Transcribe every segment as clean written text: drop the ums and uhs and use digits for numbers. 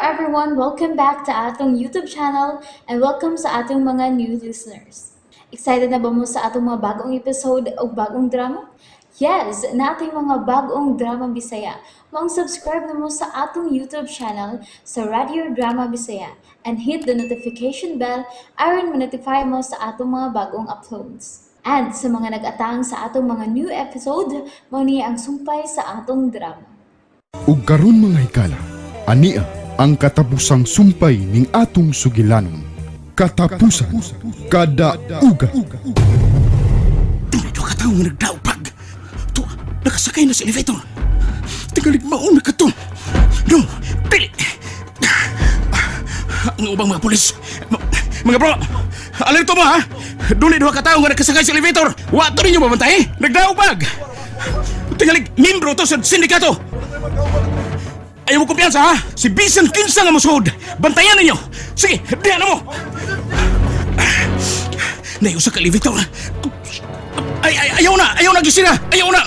everyone, welcome back to atong YouTube channel and welcome sa atong mga new listeners. Excited na ba mo sa atong mga bagong episode o bagong drama? Yes, na ating mga bagong drama Bisaya. Subscribe na mo sa atong YouTube channel sa Radio Drama Bisaya and hit the notification bell aron ma-notify mo sa atong mga bagong uploads. And sa mga nag-atang sa atong mga new episode, mo niya ang sumpay sa atong drama. Ug karon mga higala, ania ang katapusang sumpay ning atong sugilanon. Katapusan kada uga. Dito ka taong nagdaupag. To, nakasakay na sa elevator. Tigalig mauna ka to. No, pili. Ang ubang mga pulis. Mga bro, alerto mo ha. Duli duha ka taong nakasakay sa elevator. Wato ninyo mabantay. Nagdaupag. Tigalig, membro to sa sindikato. Ayaw mo kumpiyansa ha? Si Bisan Kinsa nga masuhod. Bantayan ninyo. Sige, diyan na mo. Naiusa ka elevator. Ayaw na gisira. Ayaw na.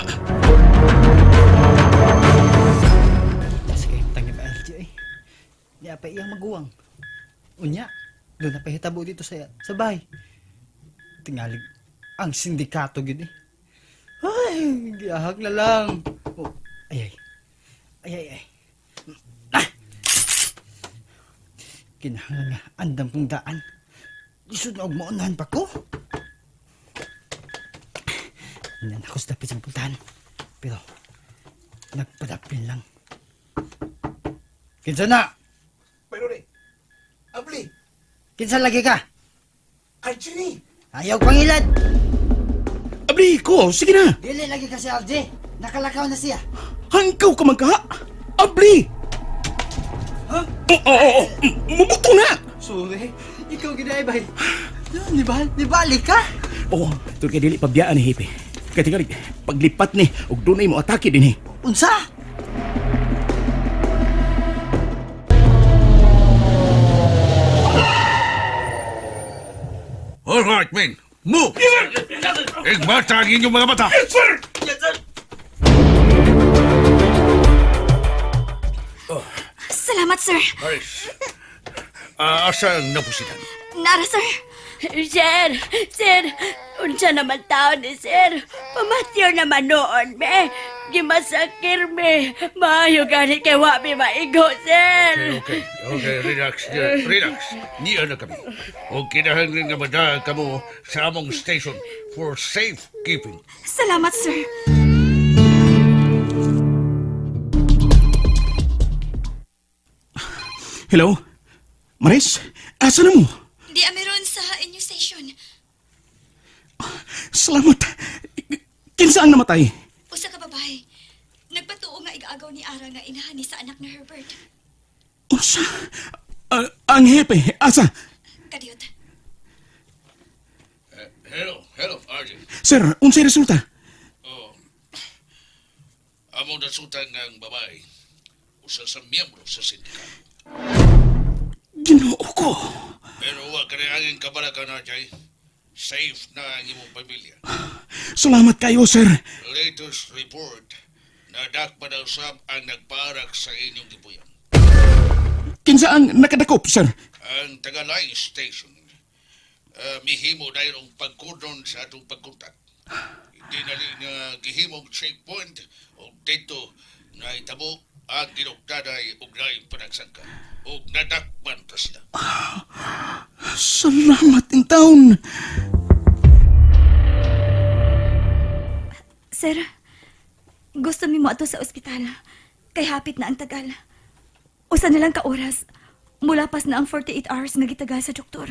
Sige, tangi pa LG ay. Di apa iyang maguwang. Unya, doon na pahitabo dito sa bahay. Tingalig ang sindikato gid eh. Ay, gihahag na lang. Oh, ay. Kinahanglan nga andam kong daan. Isod na og maunahan pa ko. Hindi ako sa dapit sa puntahan. Pero, nagpadapin lang. Kinsa na? Pero ni, Abli, Kinsa lagi ka? Archie. Ayaw pangilad. Abli, ko, sige na. Dili lagi ka si RJ. Nakalakaw na siya. Hangkaw ka man ka. Abli. Ha? Oo. Mabuto na. Sorry. Ikaw ginaibay. Nibali ka? Oo, ito kay dili pabiyaan ni Hipe. Kaya tingalig, paglipat ni, ug dunay mo atake din eh. Unsa? All right, men. Move! Igmata ang inyong mga mata! Yes, sir! Salamat, sir. Aris, asa ang napusitan? Nara, sir. Sir, unsa naman tao ni sir? Pamatyor naman noon, be. Gimasakir, be. Maayo gani kay wabi maigo, sir. Okay, relax. Niya na kami. Huwag kinahanglan nga madaan kamo sa among station for safekeeping. Salamat, sir. Hello? Maris? Asa na mo? Di meron sa inyong station. Salamat. Kinsa ang namatay? Usa ka babae. Nagpatuo nga igaagaw ni Ara nga inahani sa anak ni Herbert. Unsa? Ang hepe. Asa? Kadiyot. Hello, Arjen. Sir, unsay resulta? Among nasutan ng babae, usa sa miyembro sa sindikato. Ginoo ko. Pero huwag ka na angin kabalakan, Arjay. Safe na ang imong pamilya. Salamat kayo, sir. Latest report, nadakpa daw sab ang nagparak sa inyong gipuyan. Kinsa ang nakadakop, sir? Ang Tagalay Station, mihimo dahil ang pagkudon sa atong pagkuntat. Hindi na rin gihimong checkpoint o dito na itabo ang ginugdaday og laing panagsangka o nadakpan ta sila. Salamat in taon. Sir, gusto mi mo ato sa ospital. Kay hapit na ang tagal. Usa na lang ka oras. Mula pas na ang 48 hours nga gitagal sa doktor.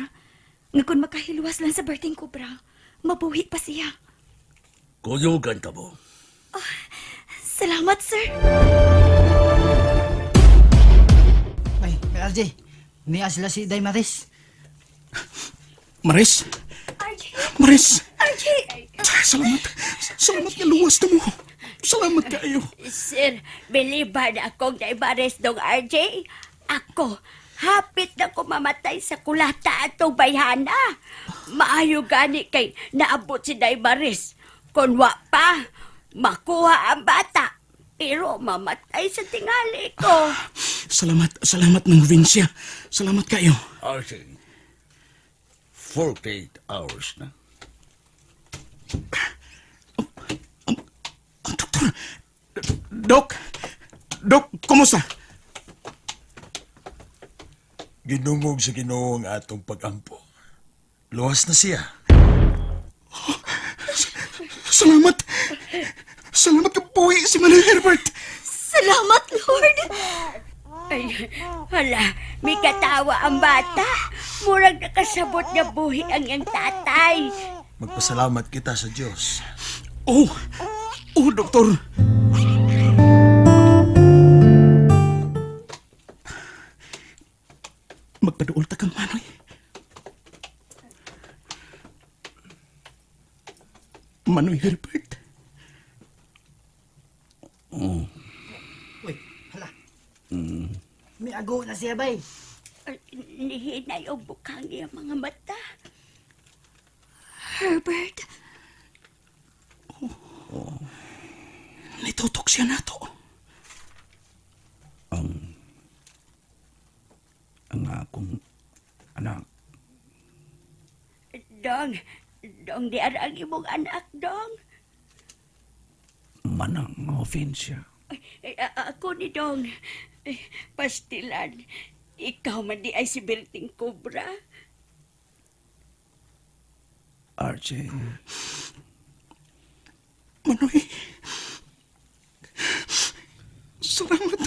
Nga kung makahilwas lang sa birthing kubra, mabuhi pa siya. Kuyugan ka mo. Salamat, sir. Ay, RJ. Niya sila si Day Maris. Maris? RJ! Maris! RJ! Salamat. Salamat nga luwas na mo. Salamat kayo. Sir, biliba na akong naibares dong RJ. Ako, hapit na ko mamatay sa kulata atong bayhana. Maayo gani kay naabot si Daimaris. Kung wa pa, makuha ang bata. Pero mamatay sa tingali ko. Salamat ng Vincia. Salamat kayo. RJ, 48 hours na. Doktor, Dok, kumusta? Ginungog sa Ginoo ang atong pag-ampo. Luwas na siya. Salamat ka buhi si Manang Herbert. Salamat, Lord! Ay, hala, may katawa ang bata. Murag nakasabot na buhi ang iyang tatay. Magpasalamat kita sa Diyos. Oh, doktor. Magpaduol ta kang Manoy. Manoy Herbert. Uy, hala. May ago na siya, bay. Ay, nihinay ang bukang iyang mga mata. Herbert, Nitutok siya nato. Ang akong anak, Dong, di ang imong anak, Dong. Manang Vincia. Ako ni Dong. Ay, pastilan, ikaw man di ay si Berting Cobra. RJ, Manoy. Salamat.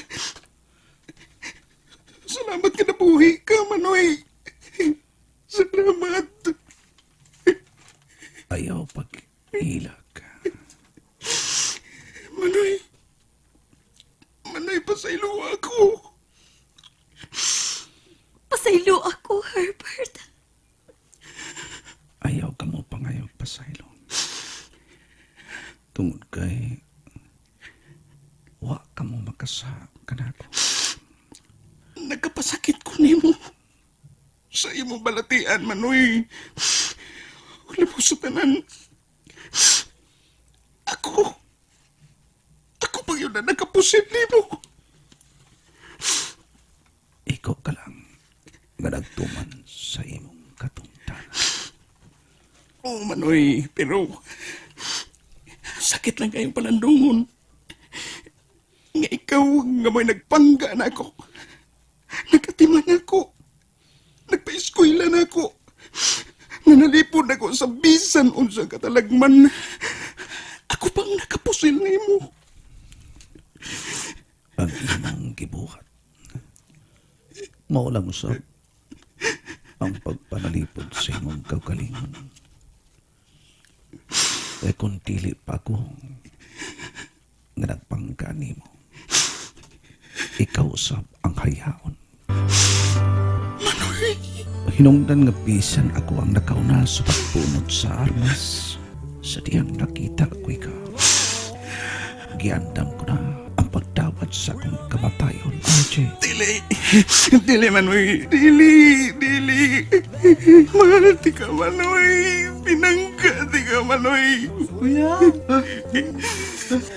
Salamat ka na buhi ka, Manoy. Salamat. ayaw pag-ilag. Manoy, pasaylo ako. pasaylo ako, Herbert. Ayaw ka mo pa ngayon pasaylon. Tungod kay wa ka mo makasa kanako. Nagkapasakit ko nimo. Sa imo balatian, Manoy. Wala mo sa tanan. Ako pa yun na nagkapusin nimo. Ikaw ka lang nga nagtuman sa imong katungtanan. Oo, Manoy, pero sakit lang kayong panandungon. Nga ikaw nga may nagpangga na ako. Nagkatiman ako. Nagpa-eskwela na ako. Nanalipod ako sa bisan unsang katalagman. Ako pang nakapusil nimo. Ang imong gibuhat. Maulang usap ang pagpanalipod sa imong kaugalingon. E kung dili pa ako nga nagpangga nimo, ikaw usap ang hayaon. Hinungdan nga bisan ako ang nakauna sa pagpunot sa armas. Sa diyang nakita ko ikaw, giandam ko na ang pagdawat sa akong kamatayon, RJ. Dili, Manoy. Dili. Mahal ti ka, Manoy. Pinangga ti ka, Manoy. Kuya,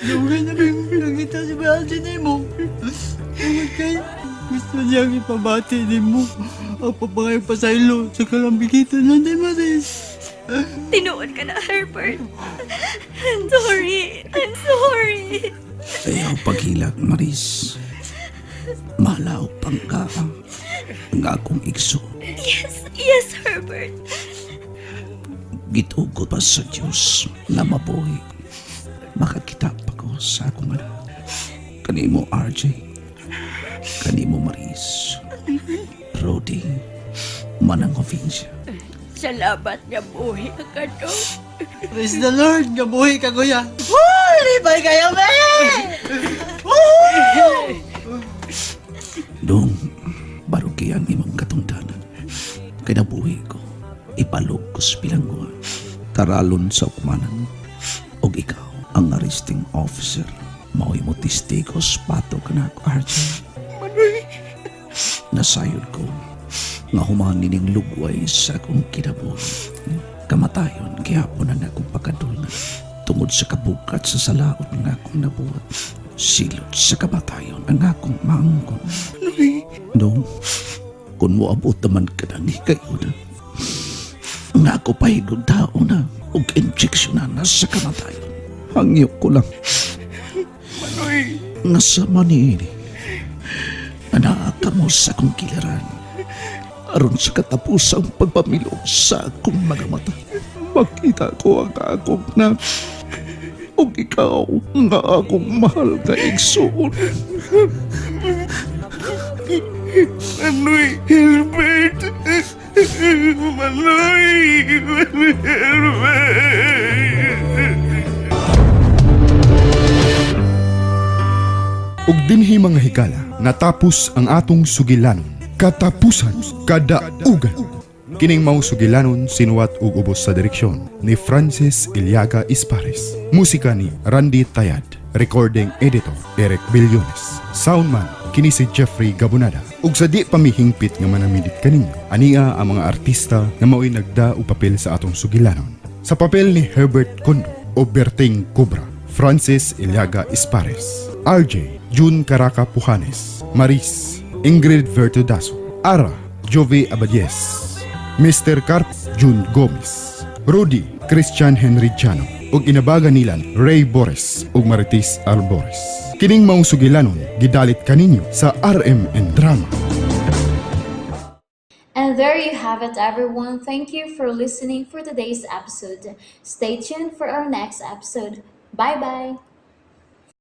yung na nakita si Baldi ni mo. Okay, gusto niyang ipabati ni mo. Ang papangay pasaylo sa kalambigitan ng Demaris. Tinuod ka na, Herbert. I'm sorry. Ayaw paghilag, Maris. Malaw pangga ang akong igso. Yes, Herbert. Gitugo pa sa Diyos na mabuhi. Makakita pa ko sa akong anak. Kanimo, RJ. Kanimo, Maris. Rodi. Manang Vincia. Salamat nga buhi ka ka, Dong. Praise the Lord, gabuhi ka, kuya. Libay kayo, be! Dong, barugi ang imong katungdanan. Kinabuhi ko, ipalog ko sa bilangguan. Taralon sa ukmanan. Og ikaw, ang arresting officer. Mao'y mo testigos pato ka na ako, RJ. Nasayod ko, nga humanining lugway sa akong kinabuhi. Kamatayon, gihapon na akong pagkadulngan. Tungod sa kabukat sa salaot nga akong nabuhat. Silot sa kamatayon ang akong maangkon. Dong, kung mo abot naman ka na ni kayo na, nga ako pahigong tao na ug injeksyon na sa kamatayon. Hangyo ko lang. Nga sa manini, anaka mo sa akong kiliran. Aron sa katapusang pagpamilog sa akong mga mata. Makita ko ang akong na ug ikaw nga akong mahal ka igsoon. Manoy Herbert! Manoy Herbert! Ug dinhi mga higala, natapos ang atong sugilanon. Katapusan, kadaugan. Kining mao sugilanon sinuwat ug ubos sa direksyon ni Francis Iliaga Ispares. Musika ni Randy Tayad. Recording editor Eric Billones. Soundman kini si Jeffrey Gabonada. Ug sa di pamihingpit nga manamilit kaninyo, ania ang mga artista nga mao'y nagda og papel sa atong sugilanon. Sa papel ni Herbert Condo o Berting Cobra, Francis Iliaga Ispares, RJ June Caraca Pujanes, Maris Ingrid Vertudaso, Ara Jovi Abadies, Mr. Carp June Gomez, Rudy Christian Henry Chano, ug inabaga nilan Ray Bores ug Marites Albores. Kining maong sugilanon gidalit kaninyo sa RMN Drama. And there you have it, everyone. Thank you for listening for today's episode. Stay tuned for our next episode. Bye-bye.